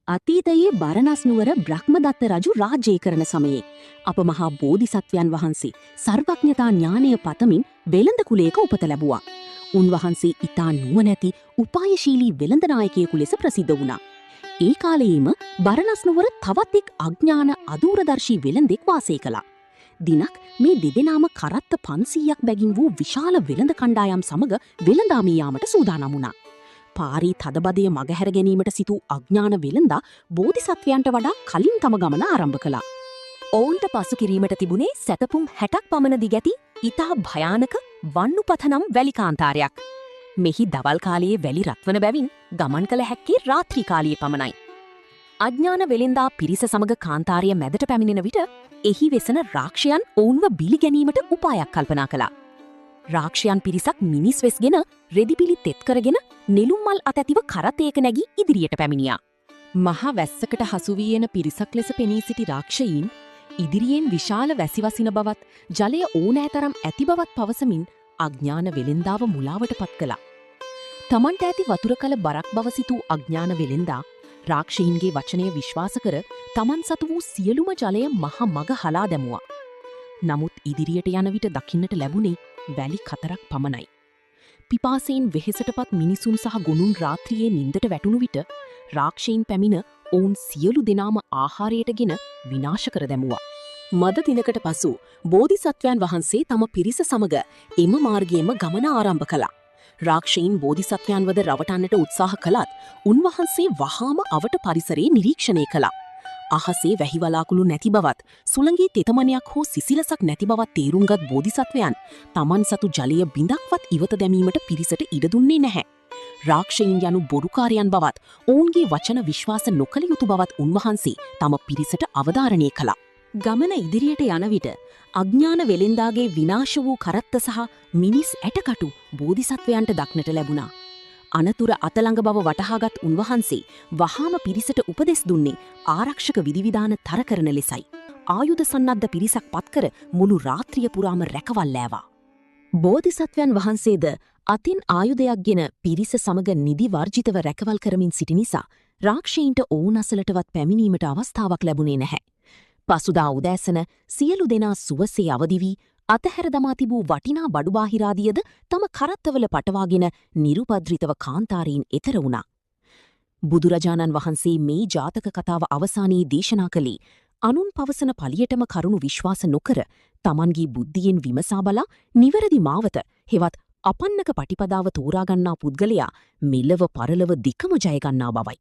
අතීතයේ බරණස් නුවර බ්‍රහ්මදත්ත රජු රාජ්‍ය කරන සමයේ අප මහා බෝධිසත්වයන් වහන්සේ සර්වඥතා ඥානය පතමින් වෙළඳ කුලයක උපත ලැබුවා. උන්වහන්සේ ඊතා නුවණැති උපායශීලී වෙළඳ නායකයෙකු ලෙස ප්‍රසිද්ධ වුණා. ඒ කාලයේම බරණස් නුවර තවත් එක් අඥාන අදූරදර්ශී වෙළඳෙක් වාසය කළා. දිනක් මේ දෙදෙනාම කරත්ත 500ක් බැගින් වූ විශාල වෙළඳ කණ්ඩායම් සමග වෙළඳාමී යාමට සූදානම් වුණා. පාරී තදබදය මගහැර ගැනීමට සිටු අඥාන වෙළඳා බෝධිසත්වයන්ට වඩා කලින් තම ගමන ආරම්භ කළා. ඔවුන්ට පසු කිරීමට තිබුණේ සැතපුම් 60ක් පමණ දිගැති ඉතා භයානක වන්නුපත නම් වැලි කාන්තාරයක්. මෙහි දවල් කාලයේ වැලි රත්වන බැවින් ගමන් කළ හැක්කේ රාත්‍රී කාලයේ පමණයි. අඥාන වෙළෙන්දා පිරිස සමග කාන්තාරය මැදට පැමිණෙන විට එහි වෙසෙන රාක්ෂයන් ඔවුන්ව බිලි ගැනීමට උපායක් කල්පනා කළා. රාක්ෂයන් පිරිසක් මිනිස් වෙස්ගෙන රෙදිපිලි තෙත් කරගෙන නෙළුම්මල් අතැතිව කරතයක නැගී ඉදිරියට පැමිණියා. මහා වැස්සකට හසු වී එන පිරිසක් ලෙස පෙනී සිටි රාක්ෂයීන් ඉදිරියෙන් විශාල වැසි වසින බවත් ජලය ඕනෑතරම් ඇති බවත් පවසමින් අඥාන වෙළෙන්දාව මුලාවට පත් කළා. තමන්ට ඇති වතුර කල බරක් බව සිතූ අඥාන වෙළෙන්දා රාක්ෂයීන්ගේ වචනය විශ්වාස කර තමන් සතු වූ සියලුම ජලය මහ මග හලා දැමුවා. නමුත් ඉදිරියට යන විට දකින්නට ලැබුණේ වැලි 4ක් පමණයි. පිපාසයෙන් වෙහෙසටපත් මිනිසුන් සහ ගොනුන් රාත්‍රියේ නින්දට වැටුණු විට රාක්ෂයීන් පැමිණ ඔවුන් සියලු දෙනාම ආහාරයටගෙන විනාශ කර දැමුවා. මද දිනකට පසු බෝධිසත්වයන් වහන්සේ තම පිරිස සමග එම මාර්ගයේම ගමන ආරම්භ කළා. රාක්ෂයීන් බෝධිසත්වයන්වද රවටන්නට උත්සාහ කළත් උන්වහන්සේ වහාම අවට පරිසරයේ නිරීක්ෂණය කළා. අහසේ වැහිවලාකුළු නැති බවත් සුළඟේ තෙතමනයක් හෝ සිසිලසක් නැති බවත් තේරුම්ගත් බෝධිසත්වයන් තමන් සතු ජලය බිඳක්වත් ඉවත දැමීමට පිරිසට ඉඩ දුන්නේ නැහැ. රාක්ෂයීන් යනු බොරුකාරයන් බවත් ඔවුන්ගේ වචන විශ්වාස නොකළ යුතු බවත් උන්වහන්සේ තම පිරිසට අවධාරණය කළා. ගමන ඉදිරියට යන විට අඥාන වෙළෙන්දාගේ විනාශ වූ කරත්ත සහ මිනිස් ඇටකටු බෝධිසත්වයන්ට දක්නට ලැබුණා. අනතුර අතළඟ බව වටහාගත් උන්වහන්සේ වහාම පිරිසට උපදෙස් දුන්නේ ආරක්ෂක විධිවිධාන තර කරන ලෙසයි. ආයුධ සන්නද්ධ පිරිසක් පත්කර මුළු රාත්‍රිය පුරාම රැකවල් ලෑවා. බෝධිසත්වයන් වහන්සේද අතින් ආයුධයක් ගෙන පිරිස සමග නිදි වර්ජිතව රැකවල් කරමින් සිටි නිසා රාක්ෂයීන්ට ඔවුන් අසලටවත් පැමිණීමට අවස්ථාවක් ලැබුණේ නැහැ. පසුදා උදෑසන සියලු දෙනා සුවසේ අවදි වී අතහැර දමා තිබූ වටිනා බඩු බාහිරාදියද තම කරත්තවල පටවාගෙන නිරුපද්‍රිතව කාන්තාරයෙන් එතර වුණා. බුදුරජාණන් වහන්සේ මේ ජාතක කතාව අවසානයේ දේශනා කළේ අනුන් පවසන පලියටම කරුණු විශ්වාස නොකර තමන්ගේ බුද්ධියෙන් විමසා බලා නිවැරදි මාවත හෙවත් අපන්නක පටිපදාව තෝරාගන්නා පුද්ගලයා මෙලව පරලව දිකම ජයගන්නා බවයි.